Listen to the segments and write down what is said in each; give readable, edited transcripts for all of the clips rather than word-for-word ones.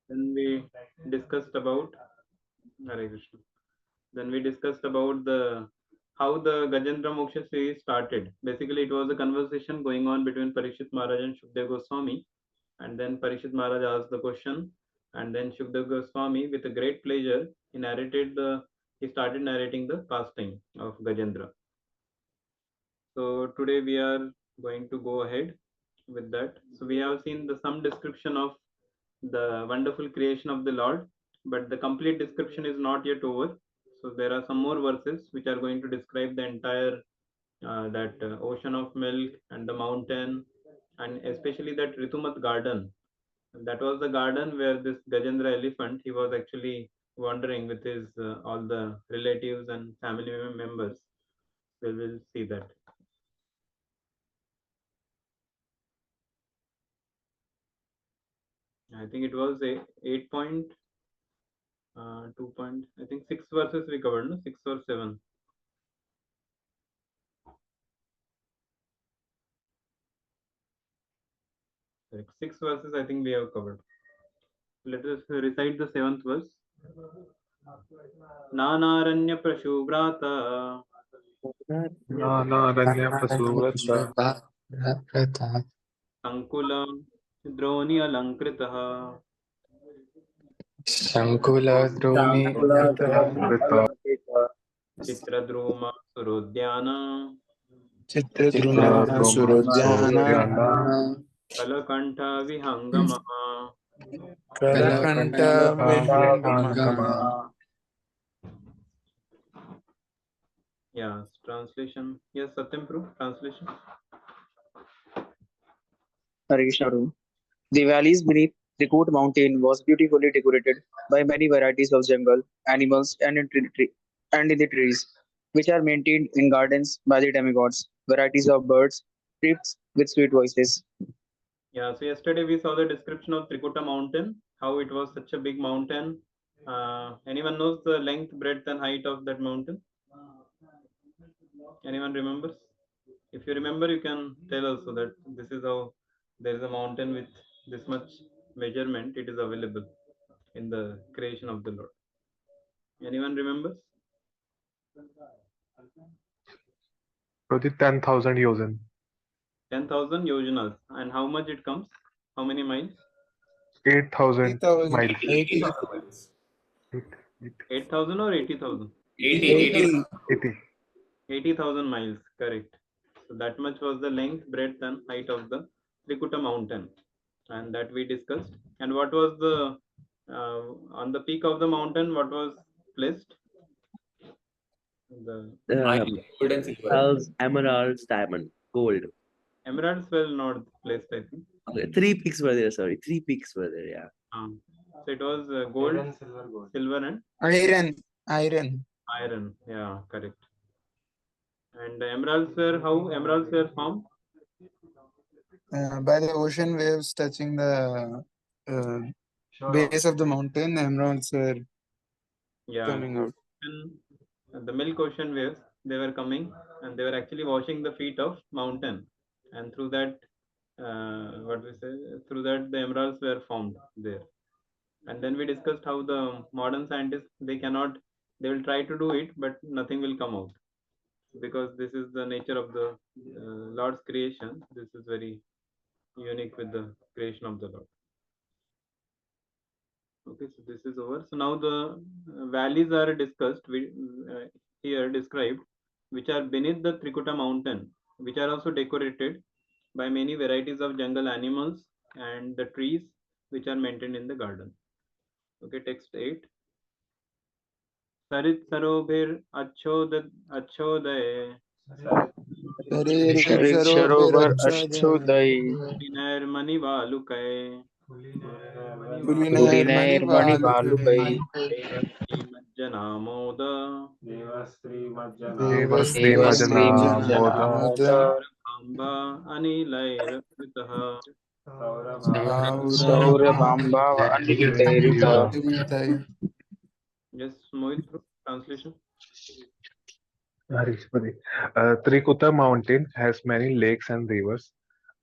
Then we discussed about Hare Krishna. Then we discussed about the how the Gajendra Moksha series started. Basically, it was a conversation going on between Parikshit Maharaj and Shukdev Goswami, and then Parikshit Maharaj asked the question, and then Shukdev Goswami, with a great pleasure, he started narrating the pastime of Gajendra. So today we are going to go ahead with that. So we have seen some description of the wonderful creation of the Lord, but the complete description is not yet over. So there are some more verses which are going to describe the entire that ocean of milk and the mountain, and especially that Ritumat garden. That was the garden where this Gajendra elephant, he was actually wandering with his all the relatives and family members. We will see that. I think it was a 8.2 point. I think 6 verses we covered, no? 6 or 7. Correct. 6 verses I think we have covered. Let us recite the 7th verse. Nanaranya prashuvrata Nanaranya Pasuvrata Sankula Droni Alankritah Shankula Droni Alankritah Chitradruma Surodhyana Chitra Chitradruma Droma Surodhyana Surodyana Kalakantha Vihangamaha. Kalakanta Kalakanta Vihangama. Vihangama. Yeah, translation. Yes, Satyam Prabhu, translation. Hare Krishna. The valleys beneath Trikut mountain was beautifully decorated by many varieties of jungle, animals, and in the trees, which are maintained in gardens by the demigods. Varieties of birds, trips with sweet voices. Yeah, so yesterday we saw the description of Trikuta mountain, how it was such a big mountain. Anyone knows the length, breadth, and height of that mountain? Anyone remembers? If you remember, you can tell us so that this is how there is a mountain with this much measurement. It is available in the creation of the Lord. Anyone remembers? So the 10,000 yojan. 10,000 yojanas. And how much it comes? How many miles? 8,000 miles. 80. 8, 8,000 or 80,000? 80. 80. 80,000 miles, correct. So that much was the length, breadth, and height of the Trikuta mountain, and that we discussed. And what was the on the peak of the mountain? What was placed? The Gold and silver. Pearls, emeralds, diamond, gold. emeralds were not placed, I think. Okay, 3 peaks were there. Sorry, 3 peaks were there. Yeah. So it was gold, silver, and Iron. iron. Yeah, correct. And emeralds were how emeralds were found? By the ocean waves touching the base of the mountain, emeralds were Yeah, coming out. and the milk ocean waves, they were coming and they were actually washing the feet of mountain, and through that what we say through that the emeralds were found there. And then we discussed how the modern scientists, they will try to do it but nothing will come out, because this is the nature of the Lord's creation. This is very unique with the creation of the Lord. Okay, so this is over. So now the valleys are discussed, here described, which are beneath the Trikuta mountain, which are also decorated by many varieties of jungle animals and the trees which are maintained in the garden. Okay, text 8. Sarit Sarobhir Achhodaya Sharir Sharit Sarovar Sarovar Achyodaya. Ashodai Diner Mani Valukai Kulinair Mani Kulinair Mani Valukai. Valukai Majjanamoda Deva Sri Deva Sri Majana Majjana Moda Moda. Majana Amba Anilair Vitaha. Saurabh Saurabhamba Anilirita. Anilitai. Yes, Mohit, translation. Harishpuri. Trikuta mountain has many lakes and rivers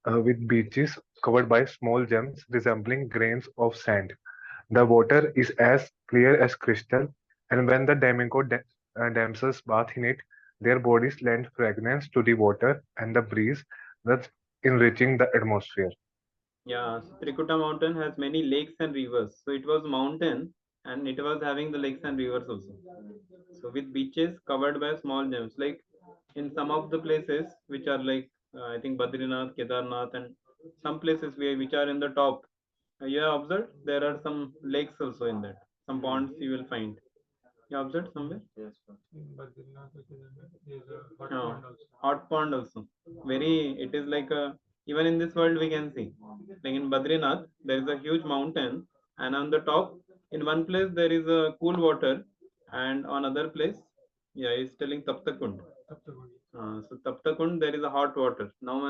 with beaches covered by small gems resembling grains of sand. The water is as clear as crystal, and when the damsels bath in it, their bodies lend fragrance to the water and the breeze, thus enriching the atmosphere. Yeah, so Trikuta mountain has many lakes and rivers. So it was mountain and it was having the lakes and rivers also. So with beaches covered by small gems, like in some of the places which are like I think Badrinath, Kedarnath, and some places which are in the top. You have observed there are some lakes also in that. Some ponds you will find. You observed somewhere? Yes. Hot pond also. Very, it is like a, even in this world we can see. Like in Badrinath, there is a huge mountain, and on the top, in one place there is a cool water, and on other place, yeah, he's telling Taptakund. So Taptakund, there is a hot water. Now,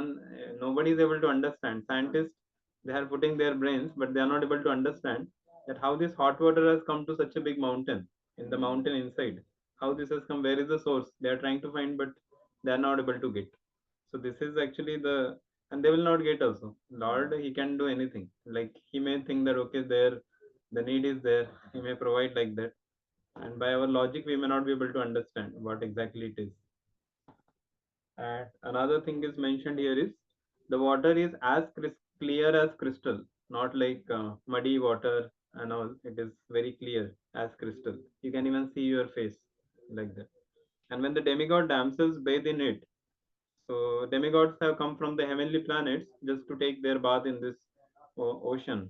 nobody is able to understand. Scientists, they are putting their brains, but they are not able to understand that how this hot water has come to such a big mountain in the mountain inside. How this has come? Where is the source? They are trying to find, but they are not able to get. So this is actually the, and they will not get also. Lord, He can do anything. Like He may think that okay, there, the need is there. He may provide like that, and by our logic, we may not be able to understand what exactly it is. And another thing is mentioned here is the water is as clear as crystal, not like muddy water and all. It is very clear as crystal. You can even see your face like that. And when the demigod damsels bathe in it, so demigods have come from the heavenly planets just to take their bath in this ocean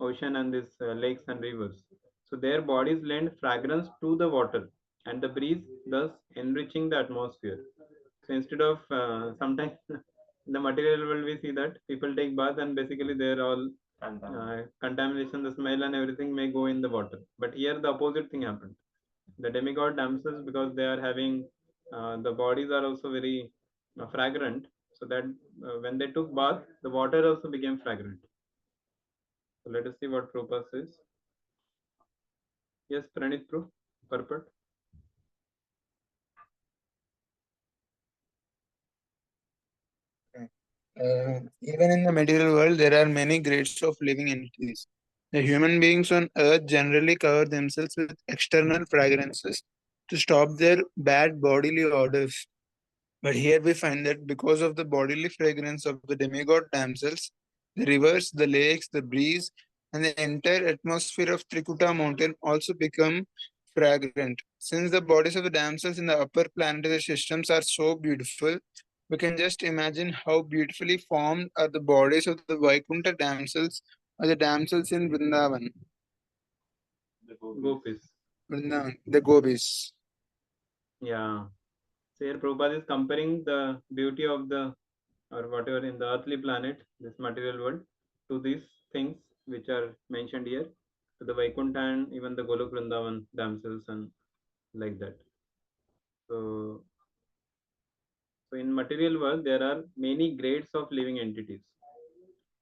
and these lakes and rivers. So their bodies lend fragrance to the water and the breeze, thus enriching the atmosphere. So instead of sometimes in the material world, we see that people take bath and basically they're all contamination, the smell and everything may go in the water. But here the opposite thing happened. The demigod damsels, because they are having the bodies are also very fragrant, so that when they took bath, the water also became fragrant. So let us see what Prabhupada says. Yes, Pranit Pro, purport. Even in the material world, there are many grades of living entities. The human beings on earth generally cover themselves with external fragrances to stop their bad bodily odors. But here we find that because of the bodily fragrance of the demigod damsels, the rivers, the lakes, the breeze, and the entire atmosphere of Trikuta mountain also become fragrant. Since the bodies of the damsels in the upper planetary systems are so beautiful, we can just imagine how beautifully formed are the bodies of the Vaikuntha damsels or the damsels in Vrindavan. Gopis. Vrindavan, the gopis. Yeah. So here Prabhupada is comparing the beauty of the or whatever in the earthly planet, this material world, to these things which are mentioned here, to the Vaikuntha and even the Golok Vrindavan themselves and like that. So, so in material world, there are many grades of living entities.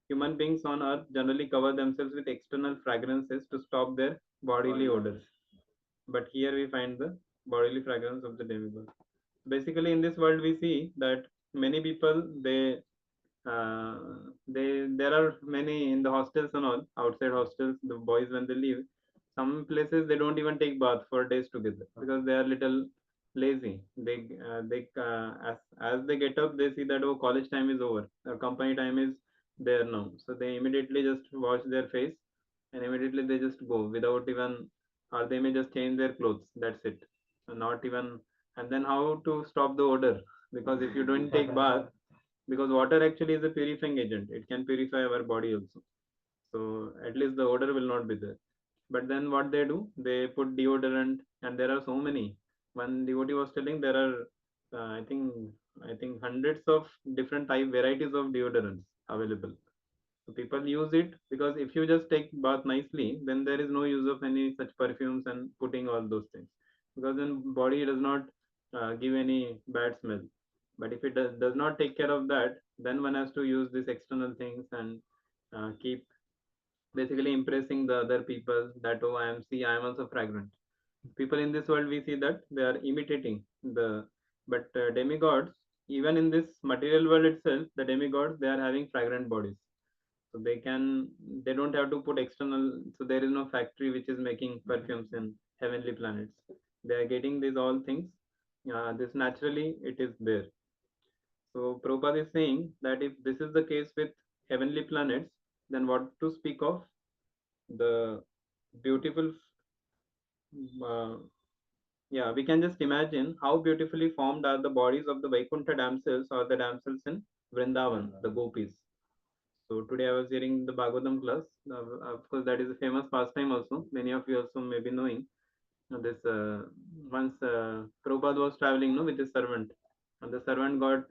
Human beings on earth generally cover themselves with external fragrances to stop their bodily odors. But here we find the bodily fragrance of the demigod. Basically, in this world, we see that many people uh, there are many in the hostels and all outside hostels. The boys when they leave, some places they don't even take bath for days together because they are little lazy. As they get up, they see that oh college time is over, company time is there now, so they immediately just wash their face and immediately they just go without even, or they may just change their clothes. That's it. Not even, and then how to stop the odor? Because if you don't take bath, because water actually is a purifying agent, it can purify our body also, so at least the odor will not be there. But then what they do, they put deodorant, and there are so many. One devotee was telling there are I think hundreds of different type varieties of deodorants available. So people use it because if you just take bath nicely, then there is no use of any such perfumes and putting all those things, because then body does not give any bad smell. But if it does not take care of that, then one has to use these external things and keep basically impressing the other people that oh I am also fragrant. People in this world we see that they are imitating the, but demigods, even in this material world itself, the demigods they are having fragrant bodies. So they don't have to put external. So there is no factory which is making perfumes in heavenly planets. They are getting these all things. This naturally it is there. So Prabhupada is saying that if this is the case with heavenly planets, then what to speak of the beautiful, uh, yeah, we can just imagine how beautifully formed are the bodies of the Vaikuntha damsels or the damsels in Vrindavan, the gopis. So today I was hearing the Bhagavatam class. Of course, that is a famous pastime also. Many of you also may be knowing. This once Prabhupada was traveling, no, with his servant, and the servant got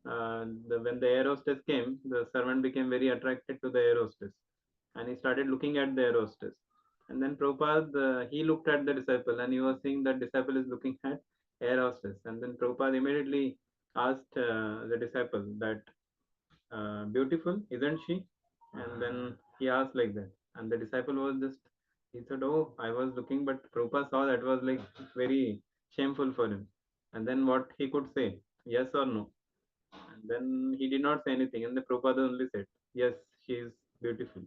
when the air hostess came, the servant became very attracted to the air hostess, and he started looking at the air hostess. And then Prabhupada, he looked at the disciple, and he was seeing that disciple is looking at air hostess. And then Prabhupada immediately asked the disciple that beautiful, isn't she? And then he asked like that, and the disciple was just, he said, oh, I was looking, but Prabhupada saw that was like very shameful for him. And then what he could say, yes or no? And then he did not say anything, and the Prabhupada only said, yes, she is beautiful.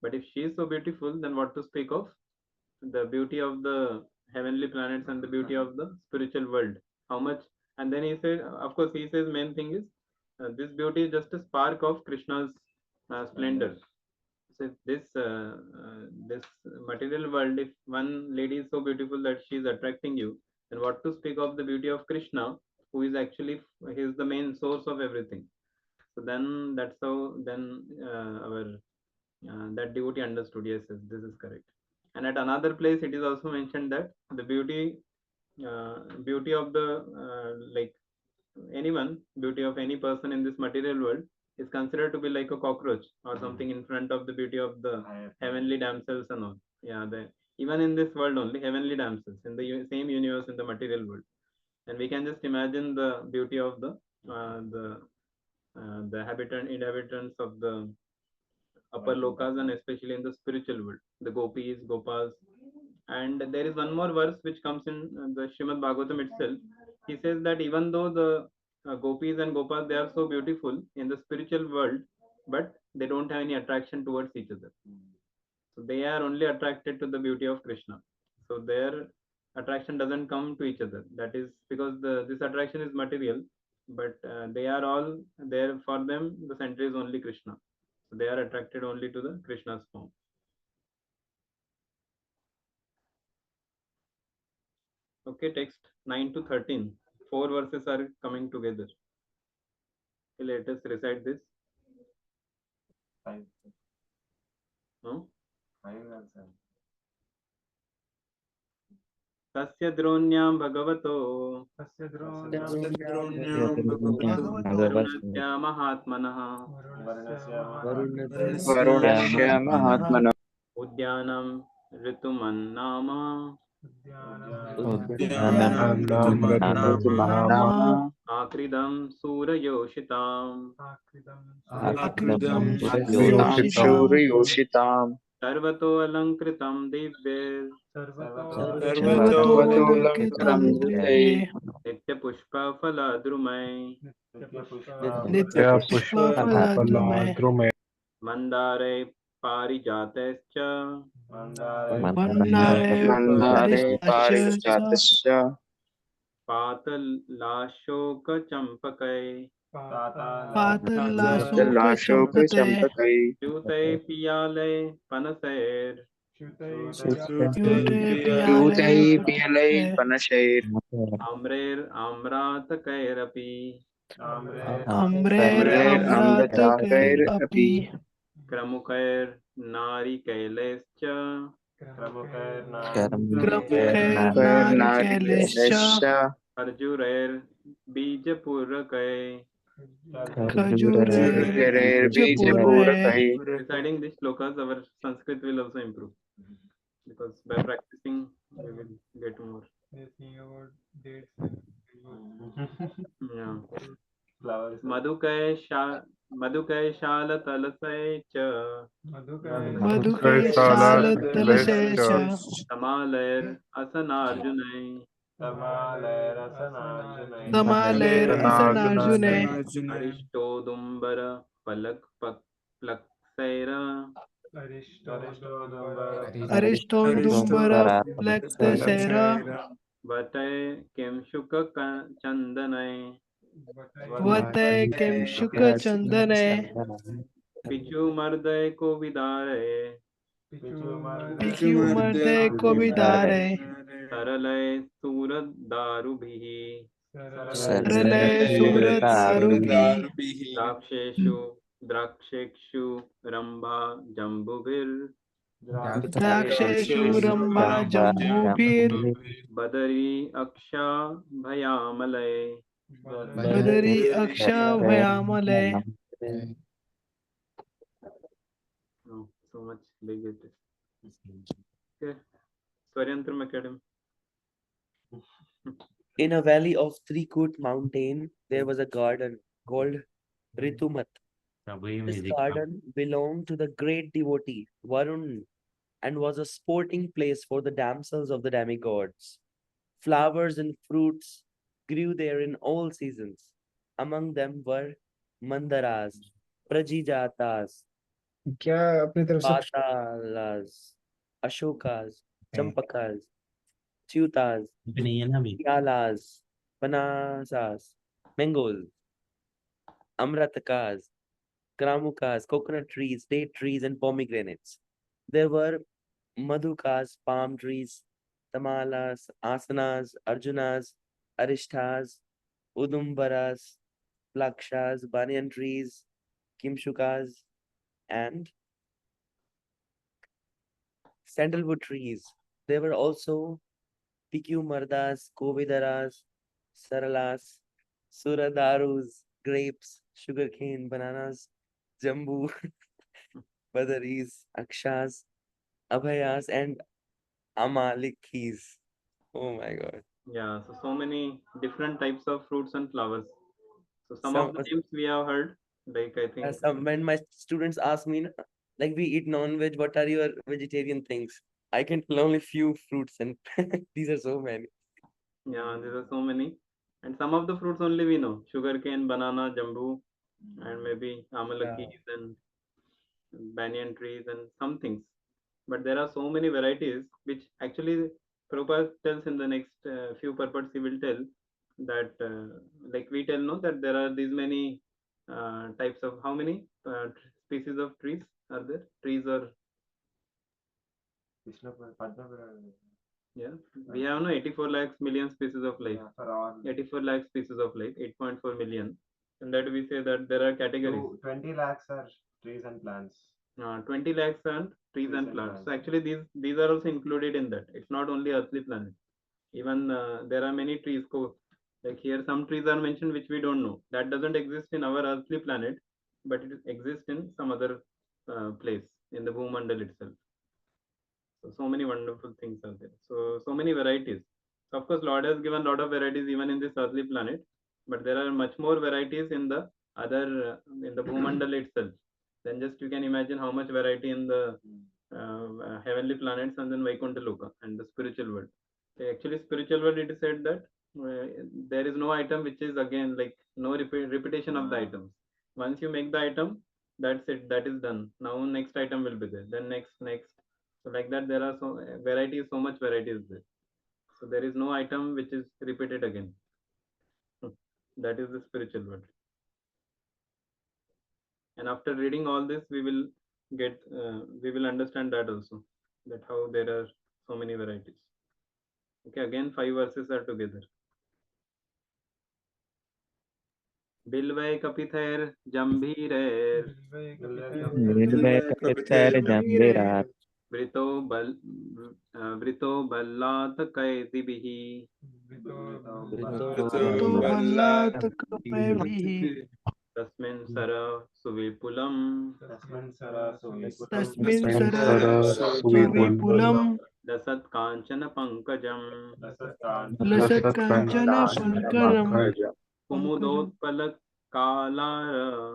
But if she is so beautiful, then what to speak of the beauty of the heavenly planets and the beauty of the spiritual world? How much? And then he said, of course, he says main thing is this beauty is just a spark of Krishna's splendor. So if this material world, if one lady is so beautiful that she is attracting you, then what to speak of the beauty of Krishna, who is actually he is the main source of everything. So then that's how then our that devotee understood. Yes, yes, this is correct. And at another place, it is also mentioned that the beauty of the like anyone, beauty of any person in this material world is considered to be like a cockroach or something in front of the beauty of the heavenly damsels and all. Yeah, even in this world only, heavenly damsels in the same universe in the material world, and we can just imagine the beauty of the inhabitants of the upper lokas, and especially in the spiritual world, the gopis, gopas. And there is one more verse which comes in the Shrimad Bhagavatam itself. He says that even though the gopis and gopas, they are so beautiful in the spiritual world, but they don't have any attraction towards each other. So they are only attracted to the beauty of Krishna. So their attraction doesn't come to each other. That is because this attraction is material, but they are all there. For them, the center is only Krishna. So they are attracted only to the Krishna's form. Okay, text 9 to 13. Four verses are coming together. Okay, let us recite this. No? तस्य द्रोण्यां भगवतो वरुणस्य महात्मनः Varunasya Mahatmana उद्यानं ऋतुमन्नाम Tumannama आकृदं सूरयोषिताम् Akridam Akritam Suryoshitam Suryoshitam सर्वतोऽलङ्कृतं दिव्यैर् Sarvato Sarvatolankaram Alankritam Divye Divye नित्यपुष्पफलद्रुमै Nitya Nitya Pushpa Pushpa Faladrume Paladrume मन्दारै पारिजातैश्च Mandare Mandare Parijatya Parijatasya पातलाशोकचम्पकै Patala Soka Patalashoka Champate Champakai द्यूतै पियालै पनसैर् Yute Yutai Piale Pialai Panase Panashair आम्रैर्आम्रातकैरपि Amrer Amrer Amratake Amratakair Api Api क्रमुकैर्नारिकैलैश्च Kramukair Kair Narikelascha Narikalasya खर्जूरैर्बीजपूरकै. Kajure Kajurair Japure Bijapurakai Reciting these shlokas, our Sanskrit will also improve, because by practicing we will get more. Yeah. मधुकै शालतलसै च Madhukai Sala Sala Lesha Talasesha समालैर् असनार्जुनै Tamaler Sanarjuna Asanarjune अरिष्टोदुम्बर फलक प्लक्सै Saira. Aristondumbara Plextacera Vatae Kemshuka Chandanai. Vate Kemshuka Chandane Pichu Marday Kovidare. Picumarde Kovidare Saralay Surad Darubhihi. Sarale Surat Darubhi Draksheshu Draksheshu Rambha Jambuvir. Draksheshu Ramba Jambubir Badari Aksha Bhayamalay. Badari Aksha Vyamale Oh, so much big it is. Okay. Swaryantram Academy. In a valley of Trikut mountain, there was a garden called Ritumat. This garden belonged to the great devotee Varun and was a sporting place for the damsels of the demigods. Flowers and fruits grew there in all seasons. Among them were mandaras, prajijatas, क्या अपनी तरफ से patalas, ashokas, champakas, च्यूतास, pialas, panasas, mangoes, amratakas, kramukas, coconut trees, date trees, and pomegranates. There were madhukas, palm trees, tamalas, asanas, arjunas, arishtas, udumbaras, plakshas, banyan trees, kimshukas, and sandalwood trees. There were also picumardas, kovidaras, saralas, suradarus, grapes, sugarcane, bananas, jambu, badaris, akshas, abhayas, and amalikis. Oh my god. Yeah, so many different types of fruits and flowers. So some Some of the names we have heard, like I think when my students ask me, like we eat non-veg, what are your vegetarian things? I can tell only few fruits, and these are so many. yeah, there are so many. And some of the fruits only we know. Sugarcane, banana, jambu, and maybe amalakis and banyan trees and some things. But there are so many varieties which actually Prabhupada tells in the next few purports he will tell that like we tell no that there are these many types of how many species of trees are there? Trees or yeah, we have no 84 lakhs million species of life. 84 lakh species of life, 8.4 million. And that we say that there are categories. 20 lakhs are trees and plants. 20 lakhs and trees and plants. So actually these are also included in that. It's not only earthly planet. Even there are many trees. Like here some trees are mentioned which we don't know. That doesn't exist in our earthly planet, but it exists in some other place in the Bhumandal itself. So many wonderful things are there. So many varieties. So of course, Lord has given a lot of varieties even in this earthly planet, but there are much more varieties in the other in the Bhumandal itself. Then just you can imagine how much variety in the heavenly planets and then Vaikuntha Loka and the spiritual world. So actually, spiritual world it is said that there is no item which is again like no repetition of the items. Once you make the item, that's it. That is done. Now next item will be there. Then next. So like that, there are so much varieties there. So there is no item which is repeated again. That is the spiritual world. And after reading all this, we will understand that also, that how there are so many varieties. Okay, again, 5 verses are together. Bilvai kapithair jambhirer vrito bal vrito ballat kaidibihi तो बल्ला तक पे भी tasmin sara suvipulam तस्मिन् सरस्वविपुलं dasat kanchana pankajam लसत्काञ्चन पङ्कजं kumudotpalak Kalara,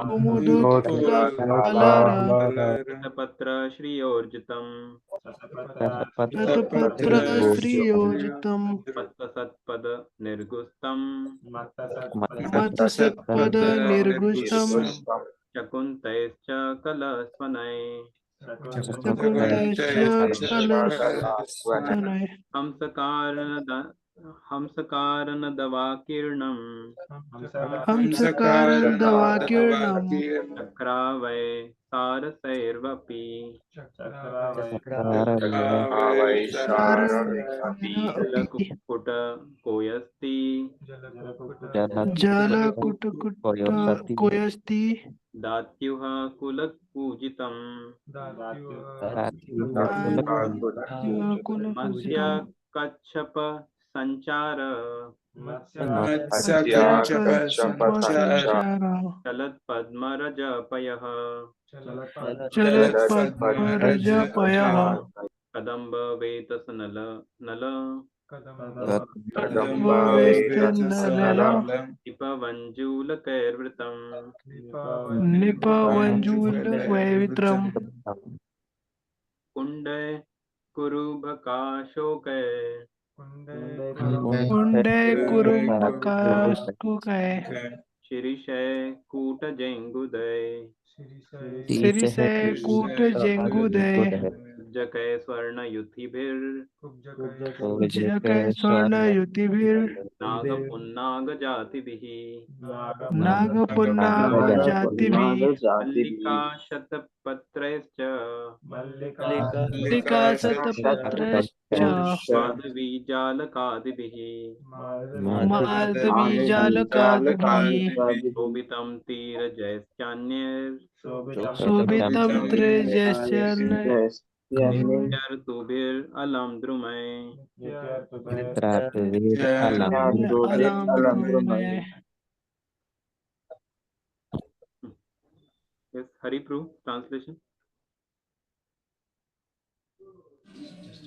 Kumudutpalalara Patra Shriyorjitam, Ratapatra Sriyojitam Pattasatpada Nirgustam, Matasatpada Nirgustam Shakuntaischa Kalasvanai, Sakuntasya Kalastanay Hamsakarana Hamsakarana Davakirnam, Hamsakaran Davakirnam Chakravai Sarasairvapi, Saravyapi Jalakukuta Koyasti, Jala Kutakutta Koyasti Datyuha Kulakpujitam, Kulapujitam Matsya Kachapa Sanchara, Matsya Kachapa Sanchara Chalat Padmaraja Payaha, Chalat Padmaraja Payaha Kadamba Nala, Kadamba Vestanala Ipavanjula Kairvritam, Nipa Vanjula Vaivitram Kunde Kurubhakashoke, Kunde Kurubhakastukai Shirishe Kuta Jenguday, Sirise Kuta Jengude Jakai Swarna Yuthibhir, Jakai Swarna Yutibhir Nagapunnaga Jatibihi, Nagapunnaga Jativi Mallika Shatapatraischa, Lika Satapatrascha Madhavi Jalakadibihi, Madhavi Jalakadivi Shobitam Tira Jaisyanyir, Subitam Trejasyan Nityar Tubir Alam Drumai. Alam Drumaya Yes, Hari Proof translation.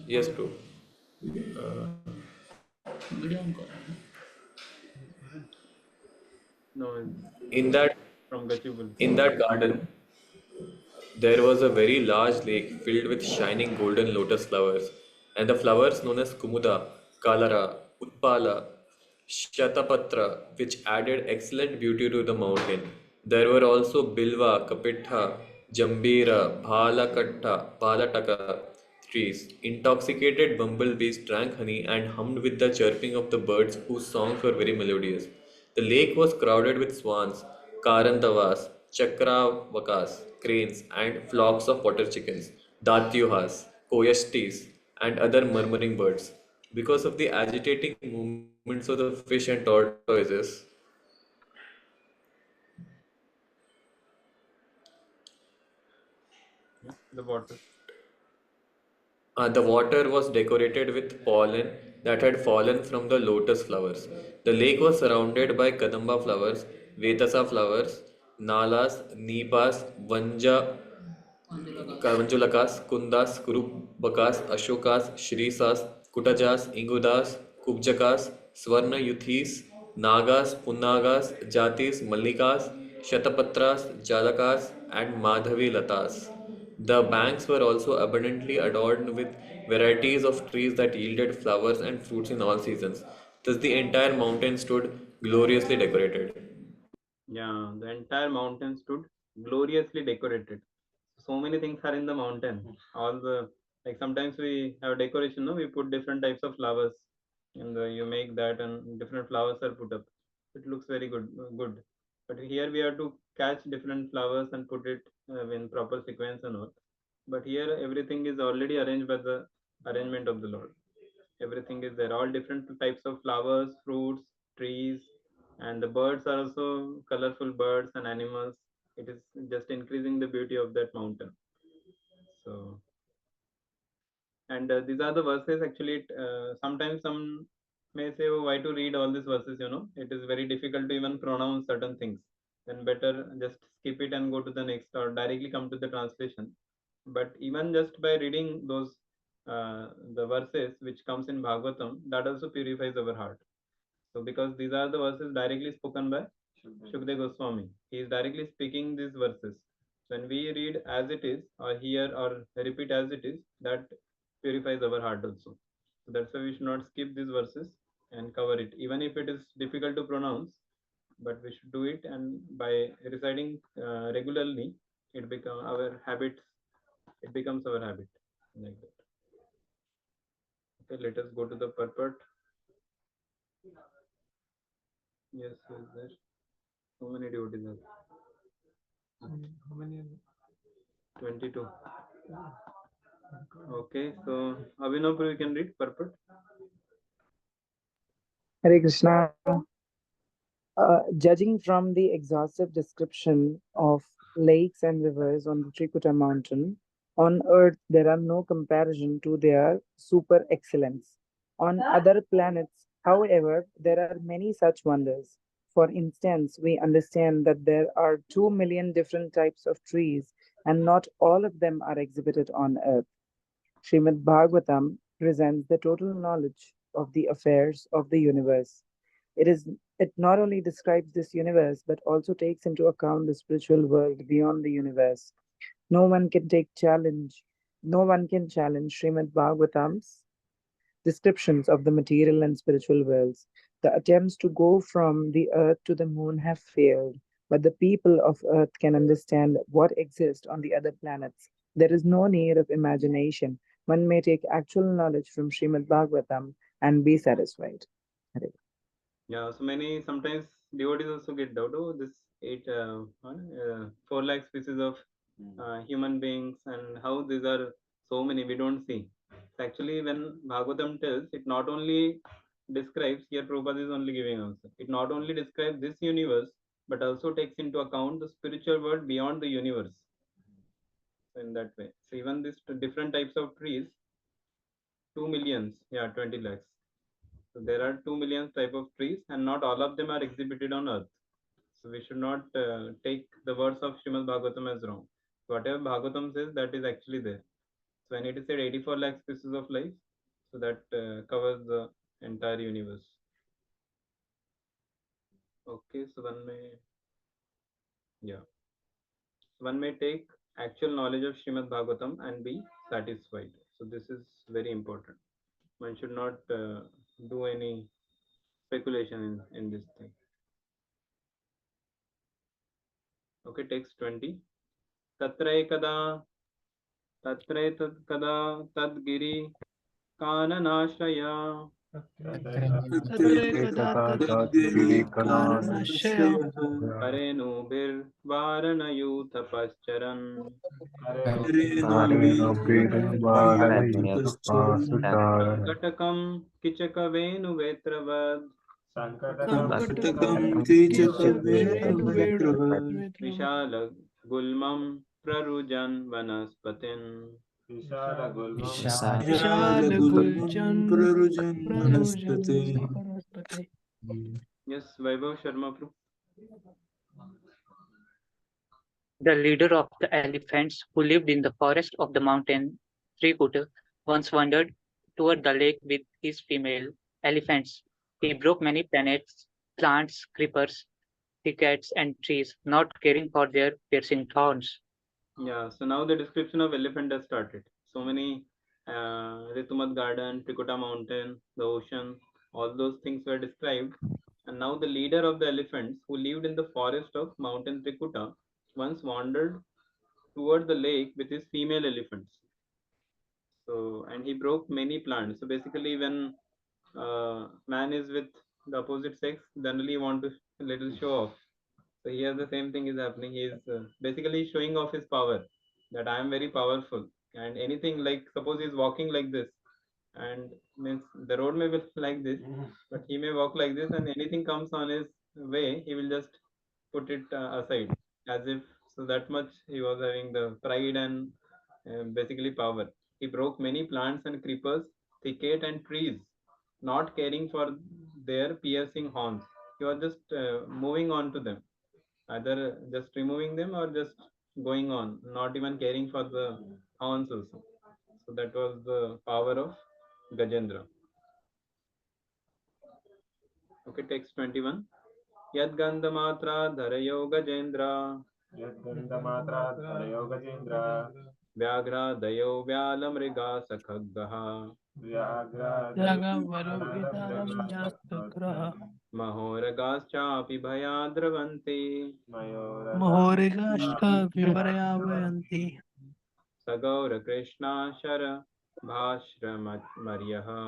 Yes, bro. No, In that from Gachibul. in that garden, there was a very large lake filled with shining golden lotus flowers, and the flowers known as Kumuda, Kalara, Utpala, Shatapatra, which added excellent beauty to the mountain. There were also Bilva, Kapitha, Jambira, Balataka trees. Intoxicated bumblebees drank honey and hummed with the chirping of the birds whose songs were very melodious. The lake was crowded with swans, karandavas, chakravakas, cranes, and flocks of water chickens, datyuhas, koyastis, and other murmuring birds. Because of the agitating movements of the fish and tortoises, The water. The water was decorated with pollen that had fallen from the lotus flowers. The lake was surrounded by kadamba flowers, vetasa flowers, nalas, nipas, Kavanjulakas, Kundas, Kurubakas, Ashokas, Shrisas, Kutajas, Ingudas, Kubjakas, Swarna Yuthis, Nagas, Punnagas, Jatis, Mallikas, Shatapatras, Jalakas, and Madhavi Latas. The banks were also abundantly adorned with varieties of trees that yielded flowers and fruits in all seasons. Thus, the entire mountain stood gloriously decorated. Yeah, the entire mountain stood gloriously decorated. So many things are in the mountain. All the like sometimes we have decoration, no? We put different types of flowers and you make that and different flowers are put up. It looks very good. But here we have to catch different flowers and put it in proper sequence and all. But here everything is already arranged by the arrangement of the Lord. Everything is there, all different types of flowers, fruits, trees, and the birds are also colorful birds and animals. It is just increasing the beauty of that mountain. So, and these are the verses actually. Sometimes some may say, oh, why to read all these verses, it is very difficult to even pronounce certain things. Then better just skip it and go to the next or directly come to the translation. But even just by reading those the verses which comes in Bhagavatam, that also purifies our heart. So because these are the verses directly spoken by Shukdev Goswami, he is directly speaking these verses. When we read as it is, or hear or repeat as it is, that purifies our heart also. So that's why we should not skip these verses and cover it, even if it is difficult to pronounce. But we should do it, and by reciting regularly, it become our habits. It becomes our habit, like that. Okay, let us go to the purport. Yes, is there? So many devotees are. How many? 22. Okay, so Abhinav, you can read purport. Hare Krishna. Judging from the exhaustive description of lakes and rivers on the Trikuta mountain, on earth there are no comparison to their super excellence. On other planets, however, there are many such wonders. For instance, we understand that there are 2 million different types of trees, and not all of them are exhibited on earth. Srimad Bhagavatam presents the total knowledge of the affairs of the universe. It not only describes this universe but also takes into account the spiritual world beyond the universe. No one can take challenge. No one can challenge Srimad Bhagavatam's descriptions of the material and spiritual worlds. The attempts to go from the earth to the moon have failed, but the people of earth can understand what exists on the other planets. There is no need of imagination. One may take actual knowledge from Srimad Bhagavatam and be satisfied. Hare Yeah, so many sometimes devotees also get doubt. Oh, this 4 lakh species of human beings, and how these are so many we don't see. So actually, when Bhagavatam tells, it not only describes, here Prabhupada is only giving answer. It not only describes this universe, but also takes into account the spiritual world beyond the universe. So in that way, so even these different types of trees, 2 millions, yeah, 20 lakhs. So there are 2 million type of trees, and not all of them are exhibited on earth. So we should not take the words of Srimad Bhagavatam as wrong. Whatever Bhagavatam says, that is actually there. So when it is said 84 lakh species of life, so that covers the entire universe. Okay, so yeah, one may take actual knowledge of Srimad Bhagavatam and be satisfied. So this is very important. One should not do any speculation in this thing. Okay, text 20. तत्रैकदा तत्रैतत्कदा तद्गिरि काननाश्रया तत्र एकदा एकदा तद्गिरिकलानस्य तद्गिरिकाननश्य हरेणुभिर्वारणयूथपश्चरन् कारेणाभिर्वारयित्वा कटकं किचकवेणुवेत्रवद् संकटकं कीचकवेणुवेत्रवत् विशालगुल्मं प्ररुजन् वनस्पतिन्. विशालगुल्मं प्ररुजन् वनस्पते. Yes, Vaibhav Sharma Prabhu. The leader of the elephants who lived in the forest of the mountain Trikuta once wandered toward the lake with his female elephants. He broke many planets, plants, creepers, thickets, and trees, not caring for their piercing thorns. Yeah, so now the description of elephant has started. So many Ritumat garden, Trikuta mountain, the ocean, all those things were described. And now the leader of the elephants who lived in the forest of mountain Trikuta once wandered toward the lake with his female elephants. So, and he broke many plants. So basically, when man is with the opposite sex, generally want to little show off. So here the same thing is happening. He is basically showing off his power, that I am very powerful. And anything like, suppose he is walking like this, and means the road may be like this, but he may walk like this, and anything comes on his way, he will just put it aside, as if, so that much he was having the pride and basically power. He broke many plants and creepers, thicket and trees, not caring for their piercing horns. He was just moving on to them, either just removing them or just going on, not even caring for the horns also. So that was the power of Gajendra. Okay, text 21. Yadgandhamatra dharayo Gajendra यद्गन्धमात्राद्धरयो Gajendra Vyaghradhayo Vyalamriga Sakhaggaha व्याघ्रादयो Mahoragaschapi Bhayadravante महोरिगाष्टविपर्यावयन्ति Sagaura Krishna Shara Bhashramaryaha.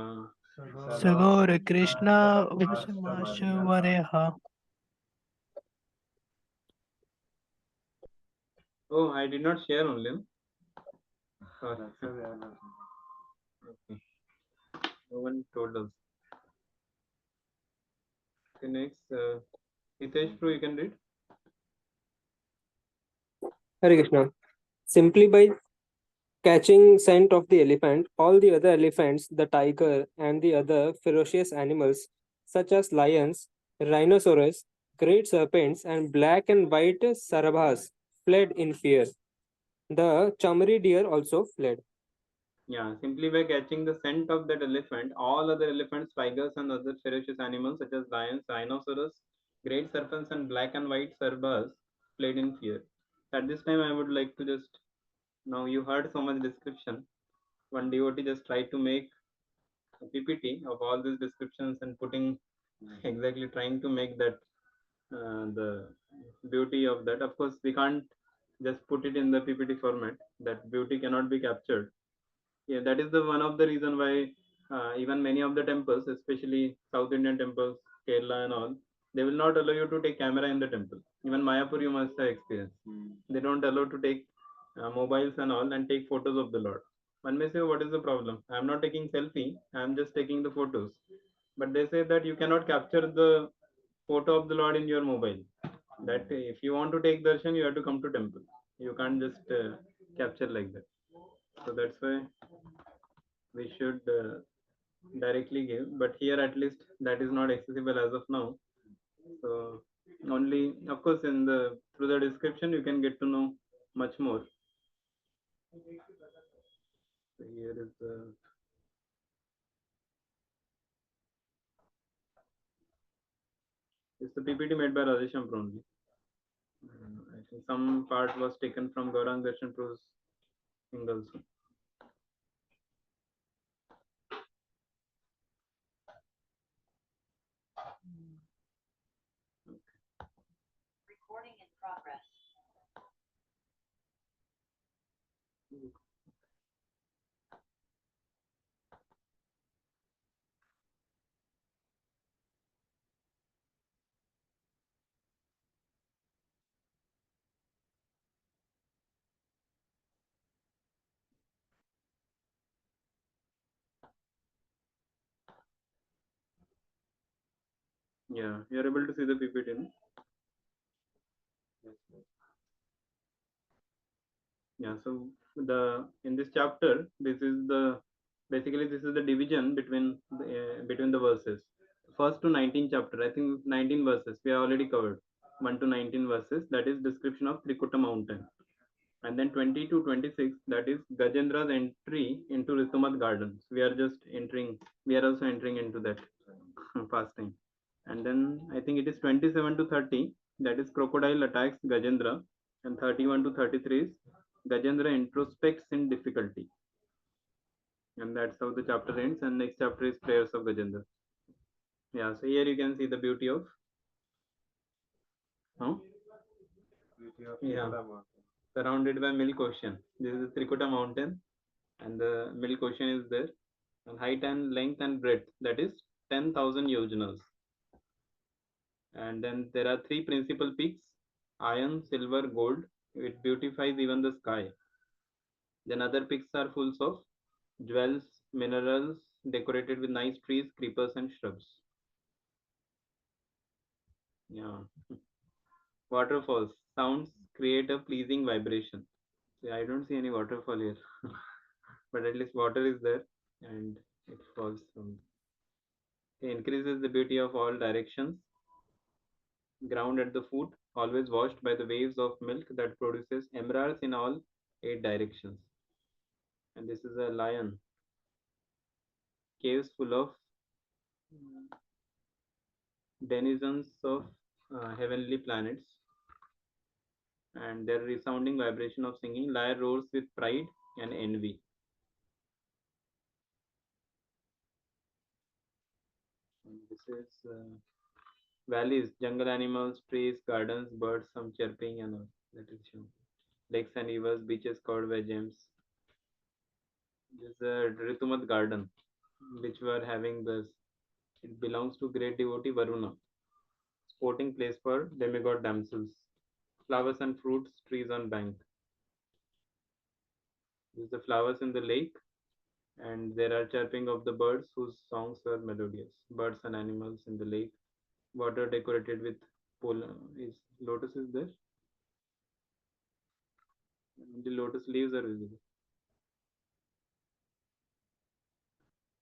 सगौरकृष्ण विषमाशवर्यः Oh, I did not share only. Sorry. Okay. No one told us. Okay, next. Hitesh Pro, you can read. Hare Krishna. Simply by catching scent of the elephant, all the other elephants, the tiger, and the other ferocious animals, such as lions, rhinoceros, great serpents, and black and white sarabhas, fled in fear. The chamari deer also fled. Yeah, simply by catching the scent of that elephant, all other elephants, tigers, and other ferocious animals such as lions, rhinoceros, great serpents, and black and white sarbas fled in fear. At this time, I would like to just now you heard so much description. One devotee just tried to make a PPT of all these descriptions and putting exactly trying to make that the beauty of that. Of course, we can't just put it in the PPT format. That beauty cannot be captured. Yeah, that is the one of the reason why even many of the temples, especially South Indian temples, Kerala and all, they will not allow you to take camera in the temple. Even Mayapur, you must have experienced. They don't allow to take mobiles and all and take photos of the Lord. One may say, what is the problem? I am not taking selfie. I am just taking the photos. But they say that you cannot capture the photo of the Lord in your mobile. That if you want to take darshan, you have to come to temple. You can't just capture like that. So that's why we should directly give, but here at least that is not accessible as of now. So only, of course, in the through the description you can get to know much more. So here is the it's the PPT made by Radhesham only. I think some part was taken from Gaurang Darshan Pro's thing also. Yeah, you are able to see the PPT. No? Yeah, so the in this chapter, this is the basically this is the division between the verses. First to 19 chapter, I think 19 verses we have already covered. 1 to 19 verses, that is description of Trikuta mountain. And then 20 to 26, that is Gajendra's entry into Ritumat gardens. We are just entering, we are also entering into that fast time. And then I think it is 27 to 30, that is crocodile attacks Gajendra. And 31 to 33 is Gajendra introspects in difficulty. And that's how the chapter ends. And next chapter is prayers of Gajendra. Yeah, so here you can see the beauty of huh? Yeah, surrounded by milk ocean. This is the Trikuta mountain, and the milk ocean is there. And height and length and breadth, that is 10,000 yojanas. And then there are three principal peaks: iron, silver, gold. It beautifies even the sky. Then other peaks are full of jewels, minerals, decorated with nice trees, creepers, and shrubs. Yeah. Waterfalls. Sounds create a pleasing vibration. See, I don't see any waterfall here, but at least water is there and it falls from. It increases the beauty of all directions. Ground at the foot, always washed by the waves of milk that produces emeralds in all eight directions. And this is a lion. Caves full of denizens of heavenly planets, and their resounding vibration of singing lyre roars with pride and envy. And this is valleys, jungle animals, trees, gardens, birds, some chirping, and all. That is shown. Lakes and rivers, beaches covered by gems. This is a Ritumat garden, which were having this. It belongs to great devotee Varuna, sporting place for demigod damsels. Flowers and fruits, trees on bank. This is the flowers in the lake, and there are chirping of the birds whose songs were melodious. Birds and animals in the lake. Water decorated with is lotus is there. The lotus leaves are visible.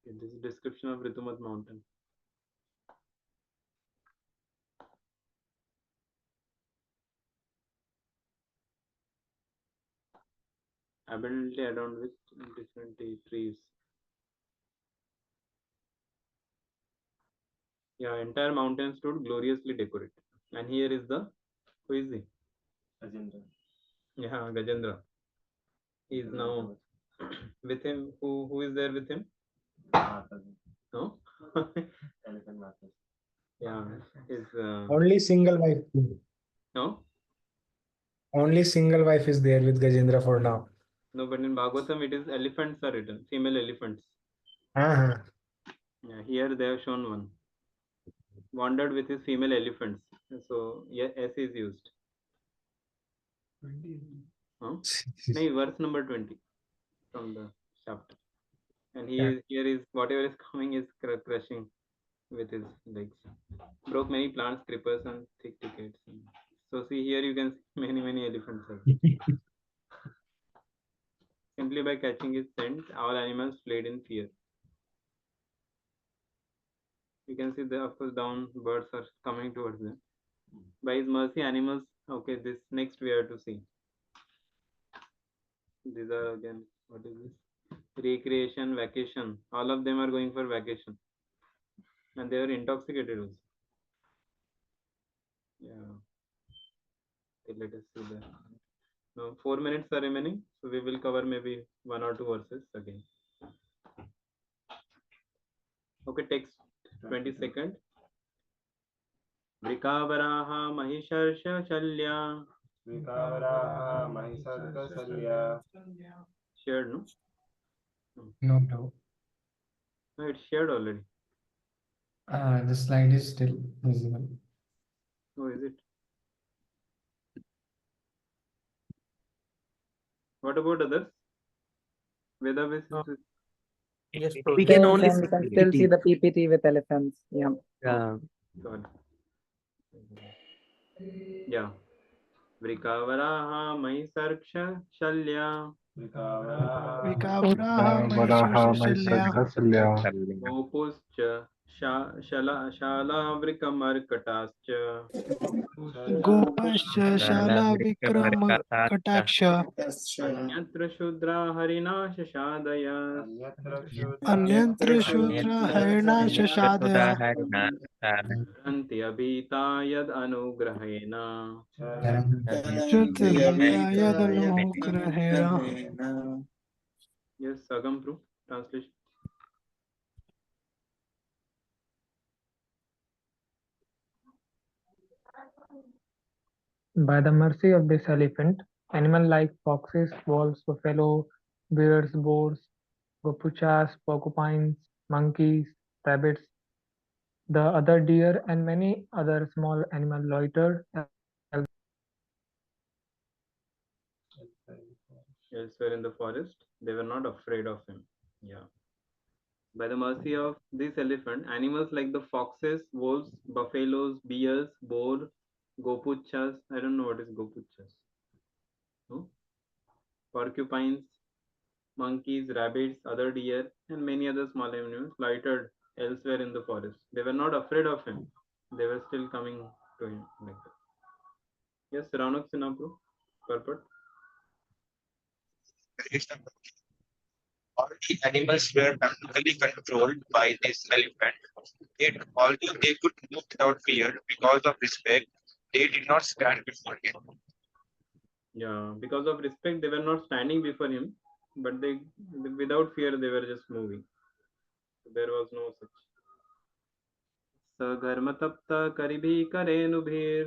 Okay, this is description of Ritumat mountain. Abundantly adorned with different trees. Yeah, entire mountain stood gloriously decorated. And here is the who is he? Gajendra. Yeah, Gajendra. He is now with him. Who is there with him? No. Elephant masters. Yeah, his Only single wife. no. Only single wife is there with Gajendra for now. No, but in Bhagavatam it is elephants are written, female elephants. Uh-huh. Yeah, here they have shown one. Wandered with his female elephants. So yeah, S is used. Huh? No, verse number 20 from the chapter. And here is whatever is coming is crushing with his legs. Broke many plants, creepers, and thick thickets. So see here you can see many elephants. Simply by catching his scent, all animals fled in fear. You can see the of course down birds are coming towards them. By his mercy, animals. Okay, this next we have to see. These are again what is this? Recreation, vacation. All of them are going for vacation, and they are intoxicated also. Yeah. Okay, let us see that. Now 4 minutes are remaining, so we will cover maybe 1 or 2 verses again. Okay, text 20 seconds. Vrikavaraha Mahisharsha Shalya. Vikavaraha Mahisarkasalya. Shared, no? No. No, it's shared already. The slide is still visible. Oh, is it? What about others? Veda basis. Yes, We we can can only we see can still see PPT. the PPT with elephants. Yeah. Yeah. Sorry. Yeah. Vrikavaraha Mahisarksha Shalya. Vikavaraha Varaha Mahisharsha Mahisarkasalya. Gopuscha Shala Vrikamarkatascha. Gopascha Shala Vikram Kataksha Anyatra Shudra Harina Shashadaya. Anyantra Shudra Harina Shashadaya Ranti Abhita Yad Anugrahena. Shrutvita Yadanugrahera. Yes, Sagam Proof. Translation. By the mercy of this elephant, animals like foxes, wolves, buffalo, bears, boars, gopuchas, porcupines, monkeys, rabbits, the other deer, and many other small animals loitered Elsewhere in the forest, they were not afraid of him. Yeah. By the mercy of this elephant, animals like the foxes, wolves, buffaloes, bears, boar, gopuchas. I don't know what is gopuchas. No? Porcupines, monkeys, rabbits, other deer, and many other small animals loitered elsewhere in the forest. They were not afraid of him. They were still coming to him like that. Yes, Ranak Sinapru, purport. All the animals were magically controlled by this elephant. Yet, although they could move without fear because of respect, they did not stand before him. Yeah, because of respect, they were not standing before him, but they, without fear, they were just moving. There was no such. सघर्म तप्त करिभी करेनु भीर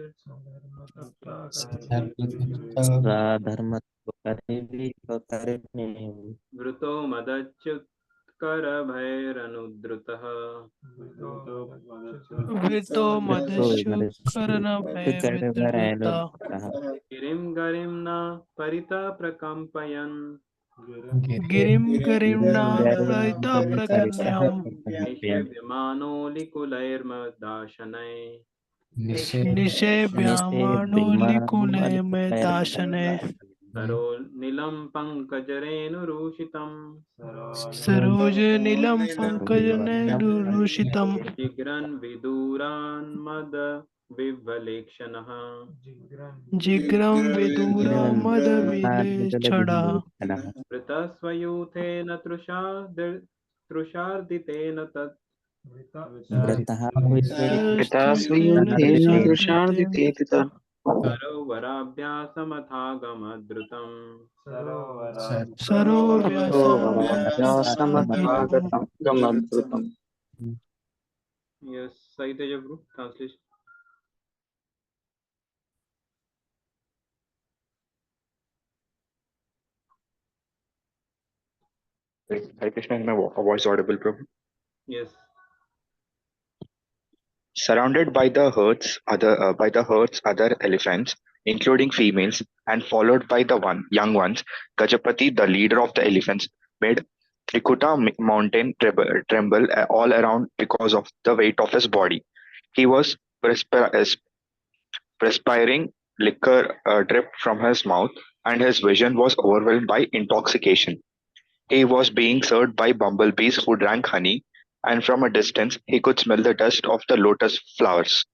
वृतो मदच्युत कर भैरनुद्रुतः Vito Madeshu Karana Bhaya Vidruta गिरिं गरिं न परिता प्रकम्पयन् Girim Garimna Praita Prakanyam निषेव्यमानोलिकुलैर्मदाशनै Nishabhyamanoli में दाशने सरो नीलं पङ्कजरेणुरूषितम् सरोज नीलम पंकज ने रुषितम जिग्रन् विदूरान् मद विह्वलेक्षणः जिग्रम विदूरा मद विले छड़ा वृतस्वयूथेन तृषार्दितेन तत् पितास्वयूथेन दृशार्दिते पिता सरोवराभ्यासमथागमद्रुतम् सरोवराभ्यासमथागतं गमद्रुतम्. Yes, Saiteja Guru, translation. Hare Krishna, is my voice audible, Prabhu? Yes. Surrounded by the herds, other elephants, including females, and followed by the young ones, Gajapati, the leader of the elephants, made Trikuta mountain tremble all around because of the weight of his body. He was perspiring, liquor dripped from his mouth, and his vision was overwhelmed by intoxication. He was being served by bumblebees who drank honey, and from a distance he could smell the dust of the lotus flowers,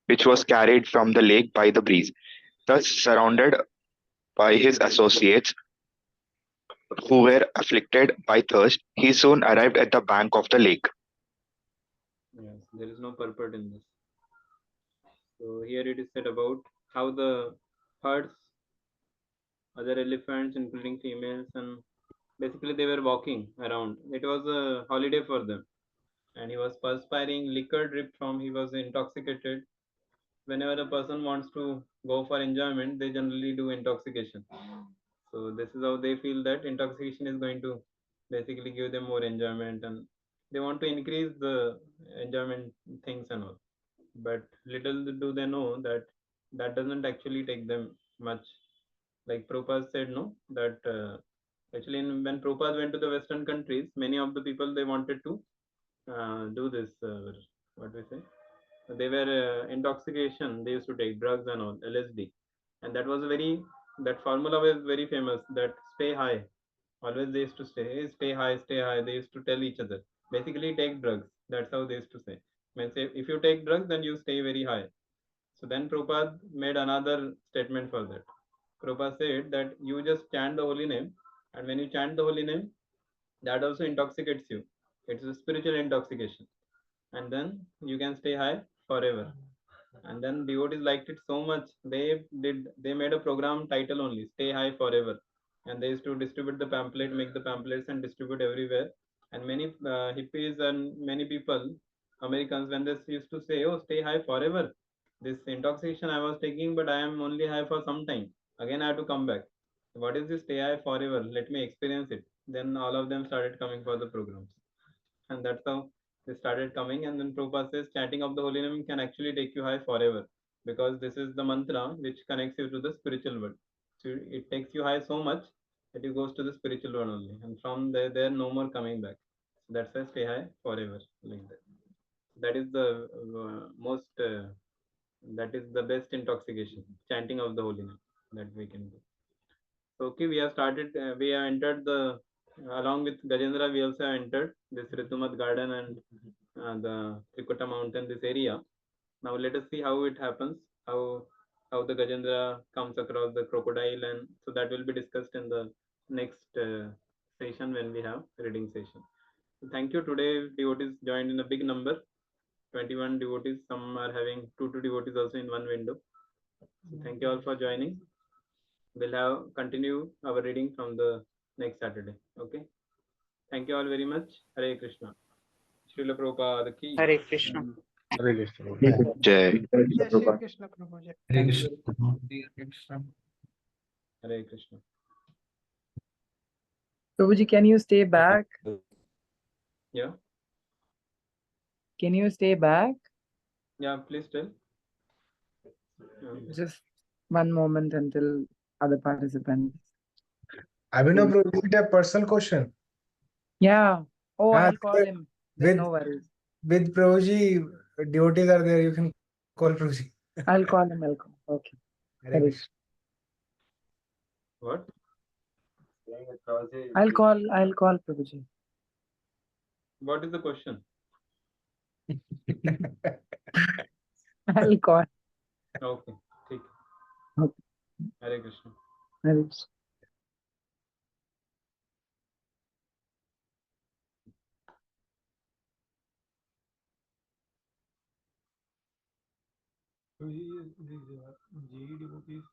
which was carried from the lake by the breeze. Thus, surrounded by his associates who were afflicted by thirst, he soon arrived at the bank of the lake. Yes, there is no purport in this. So here it is said about how the herds, other elephants, including females, and basically they were walking around. It was a holiday for them, and he was perspiring, liquor dripped from. He was intoxicated. Whenever a person wants to go for enjoyment, they generally do intoxication. So this is how they feel that intoxication is going to basically give them more enjoyment, and they want to increase the enjoyment things and all. But little do they know that that doesn't actually take them much. Like Prabhupada said, no, that actually when Prabhupada went to the Western countries, many of the people they wanted to do this. What we say? They were intoxication. They used to take drugs and all, LSD, and that was very, that formula was very famous. That stay high. Always they used to stay high, stay high. They used to tell each other. Basically, take drugs. That's how they used to say. Means if you take drugs, then you stay very high. So then Prabhupada made another statement for that. Prabhupada said that you just chant the holy name, and when you chant the holy name, that also intoxicates you. It's a spiritual intoxication, and then you can stay high forever. And then devotees liked it so much, they made a program title only, Stay High Forever, and they used to distribute the pamphlet, make the pamphlets and distribute everywhere. And many hippies and many people, Americans, when they used to say, oh, stay high forever, this intoxication I was taking, but I am only high for some time, again I have to come back. What is this stay high forever? Let me experience it. Then all of them started coming for the programs, and that's how they started coming. And then Prabhupada says chanting of the holy name can actually take you high forever, because this is the mantra which connects you to the spiritual world. So it takes you high so much that it goes to the spiritual world only, and from there, no more coming back. So that's why stay high forever, like that. That is the that is the best intoxication, chanting of the holy name that we can do. So, okay, we have started, we have entered the, along with Gajendra, we also have entered this Ritumat garden and the Trikuta mountain, this area. Now let us see how it happens, how the Gajendra comes across the crocodile, and so that will be discussed in the next session when we have reading session. So thank you. Today devotees joined in a big number, 21 devotees. Some are having two devotees also in one window. So thank you all for joining. We'll have continue our reading from the next Saturday. Okay. Thank you all very much. Hare Krishna. Srila Prabhupada ki. Hare Krishna. Hare Krishna. Jai. Jai Shri Krishna Prabhuji. Hare Krishna. Prabhuji, can you stay back? Yeah. Can you stay back? Yeah. Please tell. Just one moment until other participants. Abhinav, bro, is it a personal question? Yeah. Oh, Ah, I'll call him. There's no worries. With Prabhuji, devotees are there. You can call Prabhuji. I'll call him. I'll call. Okay. Hare Krishna. What? I'll call Prabhuji. What is the question? I'll call. Okay. ठीक. Okay. Hare Krishna. Hare Krishna. So these JE devotees